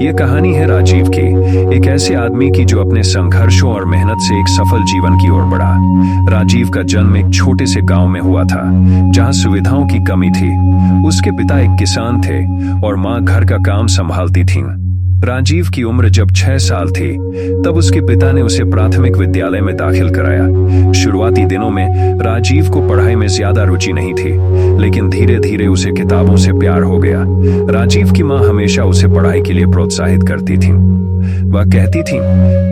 ये कहानी है राजीव की, एक ऐसे आदमी की जो अपने संघर्षों और मेहनत से एक सफल जीवन की ओर बढ़ा। राजीव का जन्म एक छोटे से गांव में हुआ था, जहां सुविधाओं की कमी थी। उसके पिता एक किसान थे और मां घर का काम संभालती थीं। राजीव की उम्र जब 6 साल थी, तब उसके पिता ने उसे प्राथमिक विद्यालय में दाखिल कराया। शुरुआती दिनों में राजीव को पढ़ाई में ज्यादा रुचि नहीं थी, लेकिन धीरे धीरे उसे किताबों से प्यार हो गया। राजीव की मां हमेशा उसे पढ़ाई के लिए प्रोत्साहित करती थी। वह कहती थी,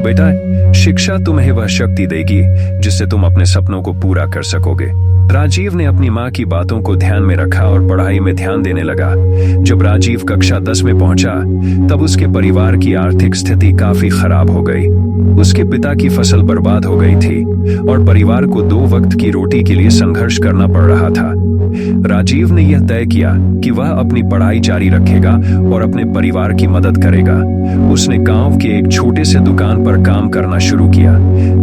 बेटा, शिक्षा तुम्हें वह शक्ति देगी जिससे तुम अपने सपनों को पूरा कर सकोगे। राजीव ने अपनी मां की बातों को ध्यान में रखा और पढ़ाई में ध्यान देने लगा। जब राजीव कक्षा 10 में पहुंचा, तब उसके परिवार की आर्थिक स्थिति काफी खराब हो गई। उसके पिता की फसल बर्बाद हो गई थी और परिवार को 2 वक्त की रोटी के लिए संघर्ष करना पड़ रहा था। राजीव ने यह तय किया कि वह अपनी पढ़ाई जारी रखेगा और अपने परिवार की मदद करेगा। उसने गांव के एक छोटे से दुकान पर काम करना शुरू किया।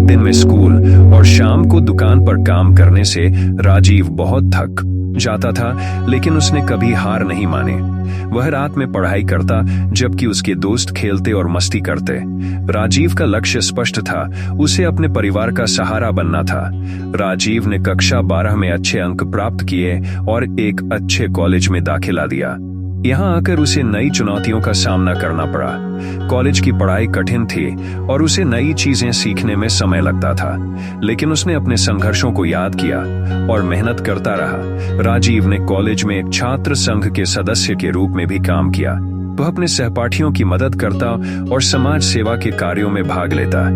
दिन में स्कूल और शाम को दुकान पर काम करने से राजीव बहुत थक जाता था, लेकिन उसने कभी हार नहीं मानी। वह रात में पढ़ाई करता, जबकि उसके दोस्त खेलते और मस्ती करते। राजीव का लक्ष्य स्पष्ट था, उसे अपने परिवार का सहारा बनना था। राजीव ने कक्षा 12 में अच्छे अंक प्राप्त किए और एक अच्छे कॉलेज में दाखिला दिया। यहाँ आकर उसे नई चुनौतियों का सामना करना पड़ा। कॉलेज की पढ़ाई कठिन थी और उसे नई चीजें सीखने में समय लगता था, लेकिन उसने अपने संघर्षों को याद किया और मेहनत करता रहा। राजीव ने कॉलेज में एक छात्र संघ के सदस्य के रूप में भी काम किया। वह अपने सहपाठियों की मदद करता और समाज सेवा के कार्यों में भाग लेता।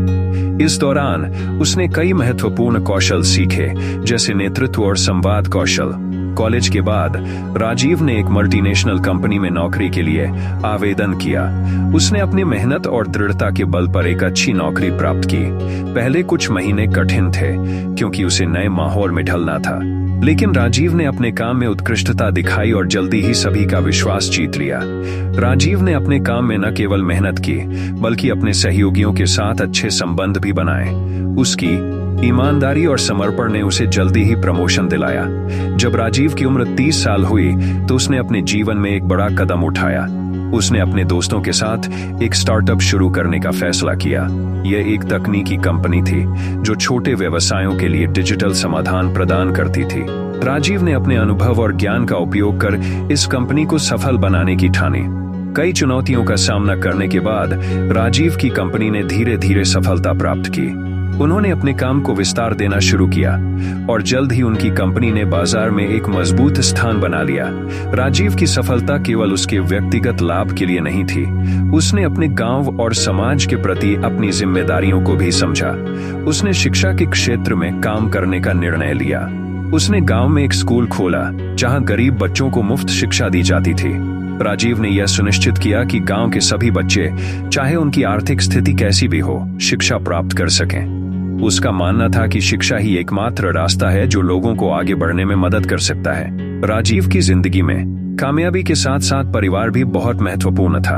इस दौरान उसने कई महत्वपूर्ण कौशल सीखे, जैसे नेतृत्व और संवाद कौशल। कॉलेज के बाद राजीव ने एक मल्टीनेशनल कंपनी में नौकरी के लिए आवेदन किया। उसने अपनी मेहनत और दृढ़ता के बल पर एक अच्छी नौकरी प्राप्त की। पहले कुछ महीने कठिन थे, क्योंकि उसे नए माहौल में ढलना था, लेकिन राजीव ने अपने काम में उत्कृष्टता दिखाई और जल्दी ही सभी का विश्वास जीत लिया। राजीव ने अपने काम में न केवल मेहनत की, बल्कि अपने सहयोगियों के साथ अच्छे संबंध भी बनाए। उसकी ईमानदारी और समर्पण ने उसे जल्दी ही प्रमोशन दिलाया। जब राजीव की उम्र 30 साल हुई, तो उसने अपने जीवन में एक बड़ा कदम उठाया। उसने अपने दोस्तों के साथ एक स्टार्टअप शुरू करने का फैसला किया। यह एक तकनीकी कंपनी थी जो छोटे व्यवसायों के लिए डिजिटल समाधान प्रदान करती थी। राजीव ने अपने अनुभव और ज्ञान का उपयोग कर इस कंपनी को सफल बनाने की ठानी। कई चुनौतियों का सामना करने के बाद राजीव की कंपनी ने धीरे धीरे सफलता प्राप्त की। उन्होंने अपने काम को विस्तार देना शुरू किया और जल्द ही उनकी कंपनी ने बाजार में एक मजबूत स्थान बना लिया। राजीव की सफलता केवल उसके व्यक्तिगत लाभ के लिए नहीं थी, उसने अपने गांव और समाज के प्रति अपनी जिम्मेदारियों को भी समझा। उसने शिक्षा के क्षेत्र में काम करने का निर्णय लिया। उसने गांव में एक स्कूल खोला, जहां गरीब बच्चों को मुफ्त शिक्षा दी जाती थी। राजीव ने यह सुनिश्चित किया कि गांव के सभी बच्चे, चाहे उनकी आर्थिक स्थिति कैसी भी हो, शिक्षा प्राप्त कर सकें। उसका मानना था कि शिक्षा ही एकमात्र रास्ता है जो लोगों को आगे बढ़ने में मदद कर सकता है। राजीव की जिंदगी में कामयाबी के साथ साथ परिवार भी बहुत महत्वपूर्ण था।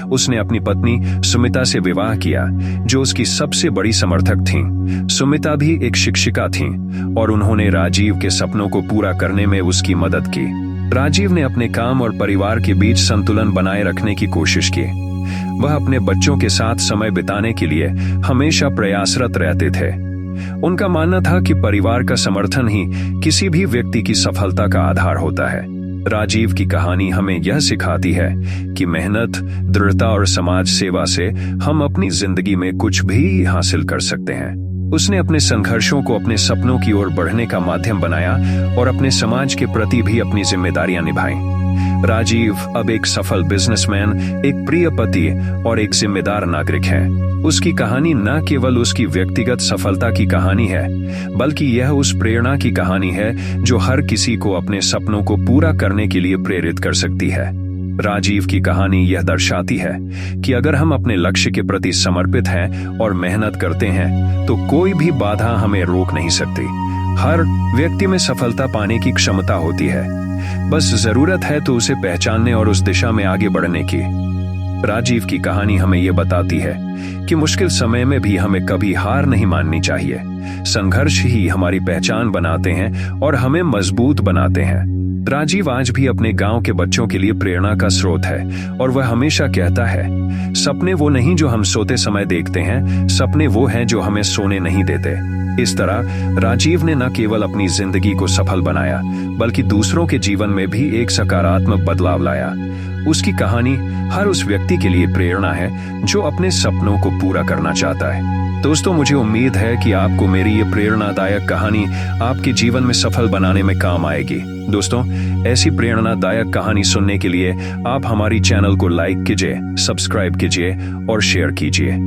उसने अपनी पत्नी सुमिता से विवाह किया, जो उसकी सबसे बड़ी समर्थक थीं। सुमिता भी एक शिक्षिका थीं और उन्होंने राजीव के सपनों को पूरा करने में उसकी मदद की। राजीव ने अपने काम और परिवार के बीच संतुलन बनाए रखने की कोशिश की। वह अपने बच्चों के साथ समय बिताने के लिए हमेशा प्रयासरत रहते थे। उनका मानना था कि परिवार का समर्थन ही किसी भी व्यक्ति की सफलता का आधार होता है। राजीव की कहानी हमें यह सिखाती है कि मेहनत, दृढ़ता और समाज सेवा से हम अपनी जिंदगी में कुछ भी हासिल कर सकते हैं। उसने अपने संघर्षों को अपने सपनों की ओर बढ़ने का माध्यम बनाया और अपने समाज के प्रति भी अपनी जिम्मेदारियां निभाईं। राजीव अब एक सफल बिजनेसमैन, एक प्रिय पति और एक जिम्मेदार नागरिक है। उसकी कहानी न केवल उसकी व्यक्तिगत सफलता की कहानी है, बल्कि यह उस प्रेरणा की कहानी है जो हर किसी को अपने सपनों को पूरा करने के लिए प्रेरित कर सकती है। राजीव की कहानी यह दर्शाती है कि अगर हम अपने लक्ष्य के प्रति समर्पित हैं और मेहनत करते हैं, तो कोई भी बाधा हमें रोक नहीं सकती। हर व्यक्ति में सफलता पाने की क्षमता होती है, बस जरूरत है तो उसे पहचानने और उस दिशा में आगे बढ़ने की। राजीव की कहानी हमें यह बताती है कि मुश्किल समय में भी हमें कभी हार नहीं माननी चाहिए। संघर्ष ही हमारी पहचान बनाते हैं और हमें मजबूत बनाते हैं। राजीव आज भी अपने गांव के बच्चों के लिए प्रेरणा का स्रोत है और वह हमेशा कहता है, सपने वो नहीं जो हम सोते समय देखते हैं, सपने वो हैं जो हमें सोने नहीं देते। इस तरह राजीव ने न केवल अपनी जिंदगी को सफल बनाया, बल्कि दूसरों के जीवन में भी एक सकारात्मक बदलाव लाया। उसकी कहानी हर उस व्यक्ति के लिए प्रेरणा है जो अपने सपनों को पूरा करना चाहता है। दोस्तों, मुझे उम्मीद है कि आपको मेरी ये प्रेरणादायक कहानी आपके जीवन में सफल बनाने में काम आएगी। दोस्तों, ऐसी प्रेरणादायक कहानी सुनने के लिए आप हमारी चैनल को लाइक कीजिए, सब्सक्राइब कीजिए और शेयर कीजिए।